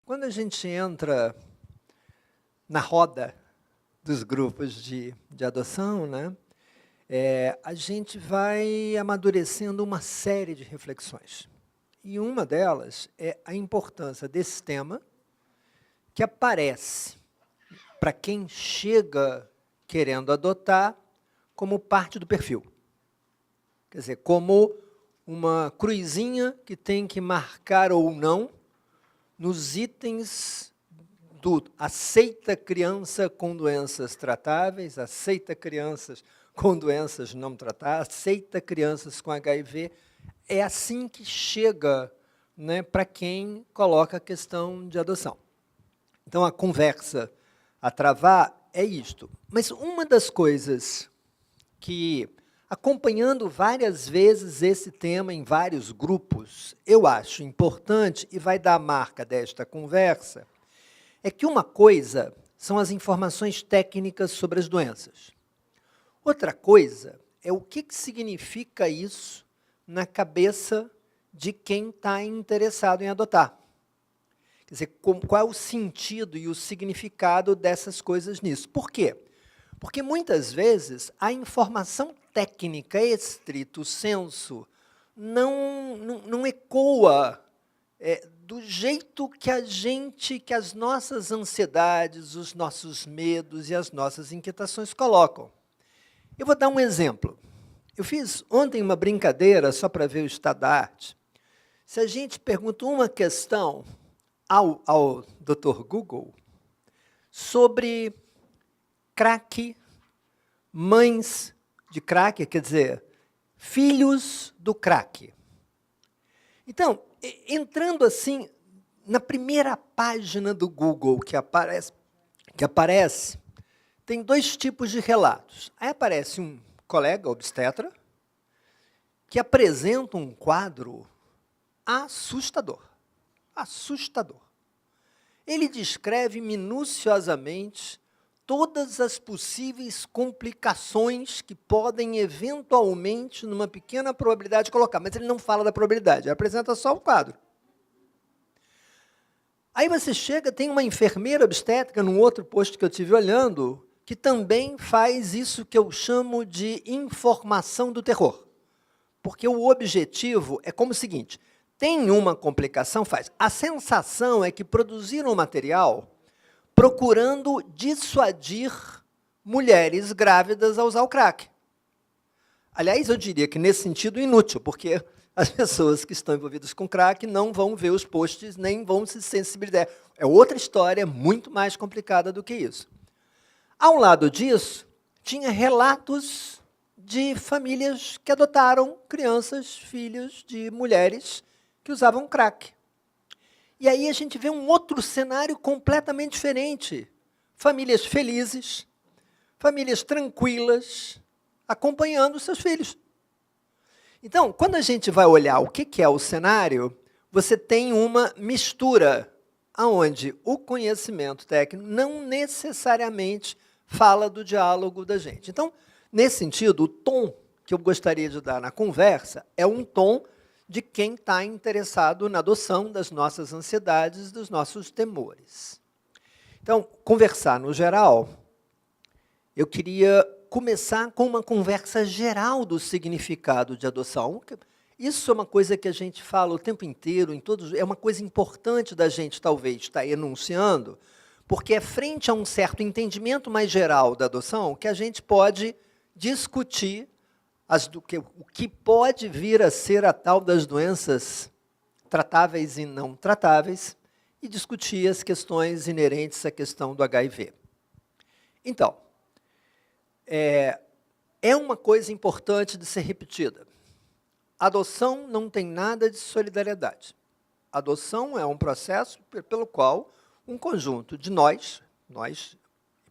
Quando a gente entra na roda dos grupos de adoção, né, a gente vai amadurecendo uma série de reflexões. E uma delas é a importância desse tema que aparece para quem chega querendo adotar como parte do perfil. Quer dizer, como uma cruzinha que tem que marcar ou não nos itens do aceita criança com doenças tratáveis, aceita crianças com doenças não tratáveis, aceita crianças com HIV. É assim que chega, né, para quem coloca a questão de adoção. Então, a conversa a travar é isto. Mas uma das coisas que, acompanhando várias vezes esse tema em vários grupos, eu acho importante e vai dar a marca desta conversa, é que uma coisa são as informações técnicas sobre as doenças. Outra coisa é o que significa isso na cabeça de quem está interessado em adotar. Quer dizer, qual é o sentido e o significado dessas coisas nisso? Por quê? Porque, muitas vezes, a informação técnica, estrito sensu, não ecoa do jeito que que as nossas ansiedades, os nossos medos e as nossas inquietações colocam. Eu vou dar um exemplo. Eu fiz ontem uma brincadeira, só para ver o estado da arte. Se a gente pergunta uma questão ao Dr. Google sobre crack, mães de crack, quer dizer, filhos do crack. Então, entrando assim, na primeira página do Google que aparece, tem dois tipos de relatos. Aí aparece um colega obstetra que apresenta um quadro assustador. Assustador. Ele descreve minuciosamente todas as possíveis complicações que podem, eventualmente, numa pequena probabilidade, colocar. Mas ele não fala da probabilidade, ele apresenta só o quadro. Aí você chega, tem uma enfermeira obstétrica, num outro posto que eu estive olhando, que também faz isso que eu chamo de informação do terror. Porque o objetivo é como o seguinte: tem uma complicação, faz. A sensação é que produziram um material procurando dissuadir mulheres grávidas a usar o crack. Aliás, eu diria que, nesse sentido, inútil, porque as pessoas que estão envolvidas com crack não vão ver os posts, nem vão se sensibilizar. É outra história, muito mais complicada do que isso. Ao lado disso, tinha relatos de famílias que adotaram crianças, filhos de mulheres que usavam crack. E aí a gente vê um outro cenário completamente diferente. Famílias felizes, famílias tranquilas, acompanhando seus filhos. Então, quando a gente vai olhar o que é o cenário, você tem uma mistura, onde o conhecimento técnico não necessariamente fala do diálogo da gente. Então, nesse sentido, o tom que eu gostaria de dar na conversa é um tom de quem está interessado na adoção das nossas ansiedades, dos nossos temores. Então, conversar no geral, eu queria começar com uma conversa geral do significado de adoção. Isso é uma coisa que a gente fala o tempo inteiro, é uma coisa importante da gente, talvez, estar enunciando, porque é frente a um certo entendimento mais geral da adoção que a gente pode discutir o que pode vir a ser a tal das doenças tratáveis e não tratáveis e discutir as questões inerentes à questão do HIV. Então, é uma coisa importante de ser repetida. Adoção não tem nada de solidariedade. Adoção é um processo pelo qual um conjunto de nós,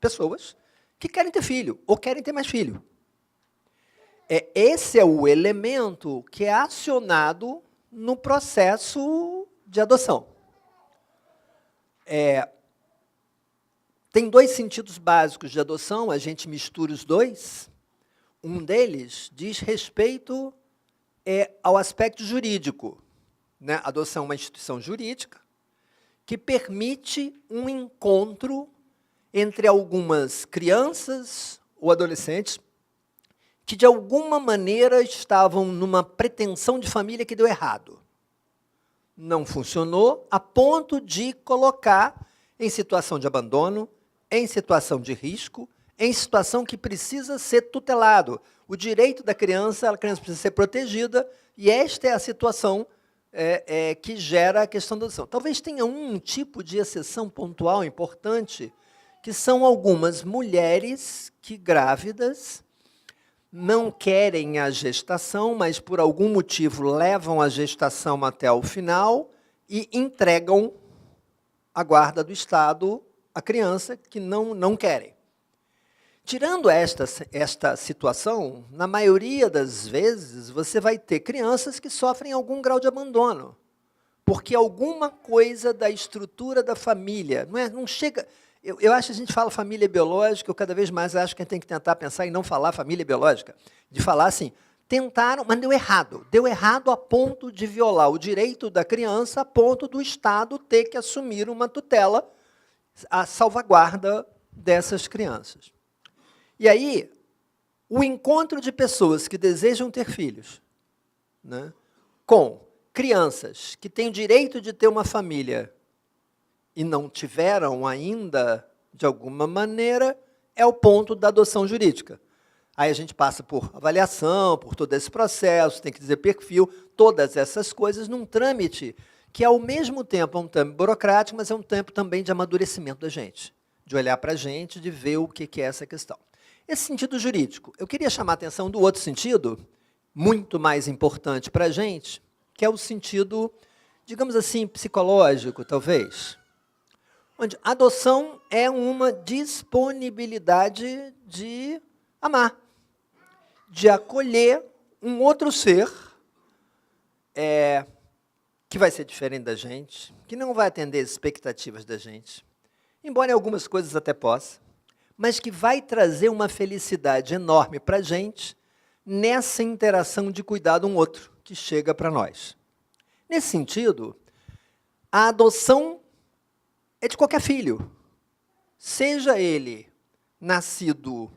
pessoas, que querem ter filho ou querem ter mais filho. Esse é o elemento que é acionado no processo de adoção. Tem dois sentidos básicos de adoção, a gente mistura os dois. Um deles diz respeito ao aspecto jurídico. Né? A adoção é uma instituição jurídica que permite um encontro entre algumas crianças ou adolescentes que, de alguma maneira, estavam numa pretensão de família que deu errado. Não funcionou a ponto de colocar em situação de abandono, em situação de risco, em situação que precisa ser tutelado. O direito da criança, a criança precisa ser protegida, e esta é a situação que gera a questão da adoção. Talvez tenha um tipo de exceção pontual importante, que são algumas mulheres que, grávidas, não querem a gestação, mas, por algum motivo, levam a gestação até o final e entregam à guarda do Estado a criança que não querem. Tirando esta situação, na maioria das vezes, você vai ter crianças que sofrem algum grau de abandono, porque alguma coisa da estrutura da família, não chega... Eu acho que a gente fala família biológica, eu cada vez mais acho que a gente tem que tentar pensar em não falar família biológica, de falar assim, tentaram, mas deu errado a ponto de violar o direito da criança, a ponto do Estado ter que assumir uma tutela, a salvaguarda dessas crianças. E aí, o encontro de pessoas que desejam ter filhos, né, com crianças que têm o direito de ter uma família e não tiveram ainda, de alguma maneira, é o ponto da adoção jurídica. Aí a gente passa por avaliação, por todo esse processo, tem que dizer perfil, todas essas coisas num trâmite que, ao mesmo tempo, é um trâmite burocrático, mas é um tempo também de amadurecimento da gente, de olhar para a gente, de ver o que é essa questão. Esse sentido jurídico. Eu queria chamar a atenção do outro sentido, muito mais importante para a gente, que é o sentido, digamos assim, psicológico, talvez, onde a adoção é uma disponibilidade de amar, de acolher um outro ser que vai ser diferente da gente, que não vai atender as expectativas da gente, embora em algumas coisas até possa, mas que vai trazer uma felicidade enorme para a gente nessa interação de cuidar de um outro que chega para nós. Nesse sentido, a adoção é de qualquer filho, seja ele nascido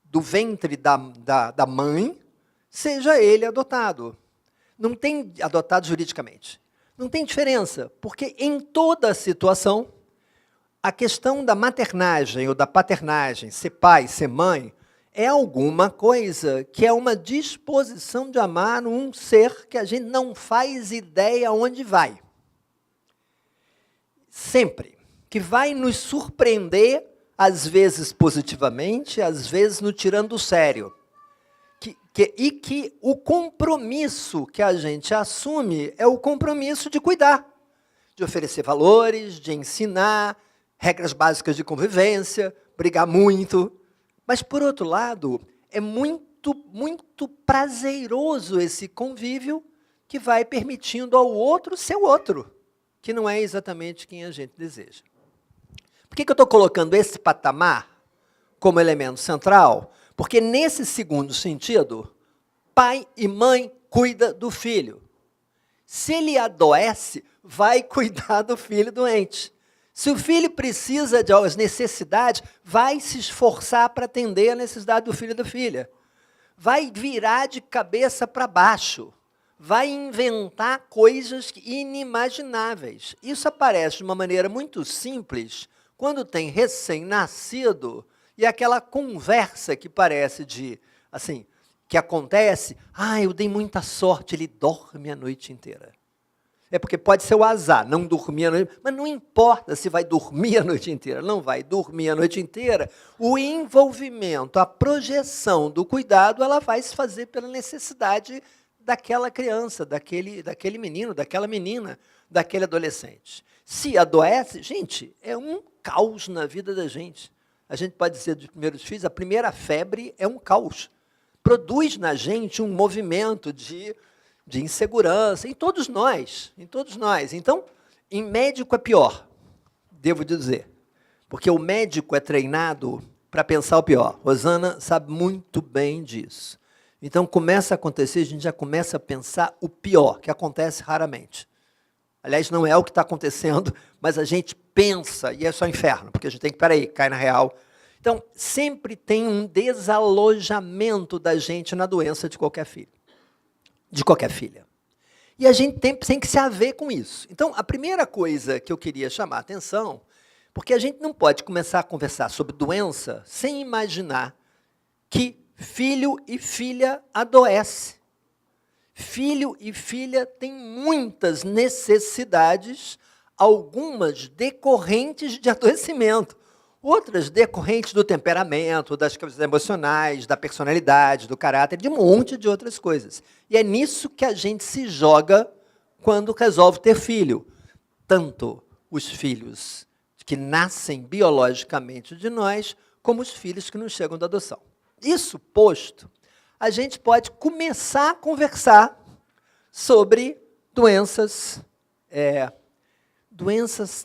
do ventre da mãe, seja ele adotado. Não tem adotado juridicamente. Não tem diferença, porque em toda situação, a questão da maternagem ou da paternagem, ser pai, ser mãe, é alguma coisa que é uma disposição de amar um ser que a gente não faz ideia onde vai. Sempre. Que vai nos surpreender, às vezes positivamente, às vezes nos tirando do sério. E que o compromisso que a gente assume é o compromisso de cuidar, de oferecer valores, de ensinar, regras básicas de convivência, brigar muito. Mas, por outro lado, é muito, muito prazeroso esse convívio que vai permitindo ao outro ser o outro, que não é exatamente quem a gente deseja. Por que eu estou colocando esse patamar como elemento central? Porque, nesse segundo sentido, pai e mãe cuidam do filho. Se ele adoece, vai cuidar do filho doente. Se o filho precisa de necessidades, vai se esforçar para atender a necessidade do filho e da filha. Vai virar de cabeça para baixo. Vai inventar coisas inimagináveis. Isso aparece de uma maneira muito simples quando tem recém-nascido e aquela conversa que parece assim, que acontece, eu dei muita sorte, ele dorme a noite inteira. É porque pode ser o azar, não dormir a noite, mas não importa se vai dormir a noite inteira, não vai dormir a noite inteira, o envolvimento, a projeção do cuidado, ela vai se fazer pela necessidade daquela criança, daquele menino, daquela menina, daquele adolescente. Se adoece, gente, é um caos na vida da gente. A gente pode dizer dos primeiros filhos, a primeira febre é um caos. Produz na gente um movimento de insegurança, em todos nós. Então, em médico é pior, devo dizer, porque o médico é treinado para pensar o pior. Rosana sabe muito bem disso. Então, começa a acontecer, a gente já começa a pensar o pior, que acontece raramente. Aliás, não é o que está acontecendo, mas a gente pensa, e é só inferno, porque a gente tem que, peraí, cai na real. Então, sempre tem um desalojamento da gente na doença de qualquer filho, de qualquer filha. E a gente tem que se haver com isso. Então, a primeira coisa que eu queria chamar a atenção, porque a gente não pode começar a conversar sobre doença sem imaginar que filho e filha adoecem. Filho e filha têm muitas necessidades, algumas decorrentes de adoecimento, outras decorrentes do temperamento, das coisas emocionais, da personalidade, do caráter, de um monte de outras coisas. E é nisso que a gente se joga quando resolve ter filho. Tanto os filhos que nascem biologicamente de nós, como os filhos que nos chegam da adoção. Isso posto, a gente pode começar a conversar sobre doenças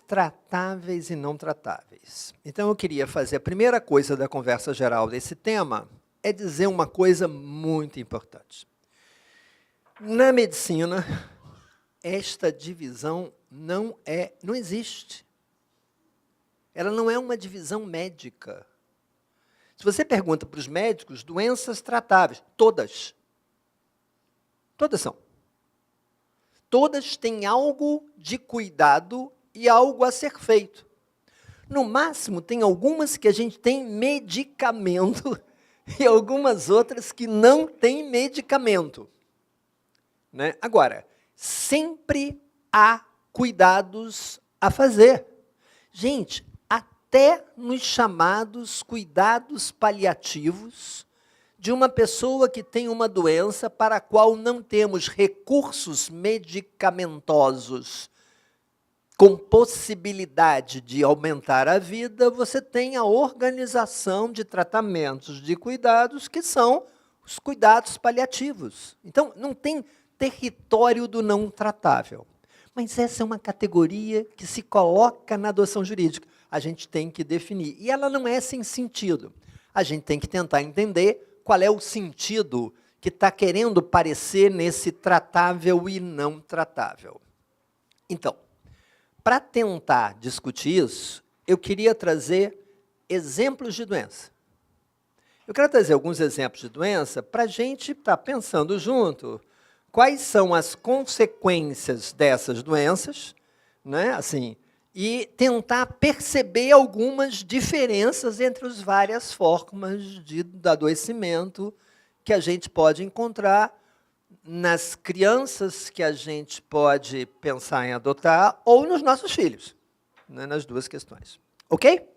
tratáveis e não tratáveis. Então, eu queria fazer a primeira coisa da conversa geral desse tema, é dizer uma coisa muito importante. Na medicina, esta divisão não existe. Ela não é uma divisão médica. Se você pergunta para os médicos, doenças tratáveis, todas. Todas são. Todas têm algo de cuidado e algo a ser feito. No máximo, tem algumas que a gente tem medicamento e algumas outras que não têm medicamento. Né? Agora, sempre há cuidados a fazer. Gente, até nos chamados cuidados paliativos de uma pessoa que tem uma doença para a qual não temos recursos medicamentosos com possibilidade de aumentar a vida, você tem a organização de tratamentos de cuidados que são os cuidados paliativos. Então, não tem território do não tratável. Mas essa é uma categoria que se coloca na adoção jurídica. A gente tem que definir. E ela não é sem sentido. A gente tem que tentar entender qual é o sentido que está querendo parecer nesse tratável e não tratável. Então, para tentar discutir isso, eu queria trazer exemplos de doença. Eu quero trazer alguns exemplos de doença para a gente estar pensando junto quais são as consequências dessas doenças, né? Assim, e tentar perceber algumas diferenças entre as várias formas de adoecimento que a gente pode encontrar nas crianças que a gente pode pensar em adotar ou nos nossos filhos, né, nas duas questões. Ok?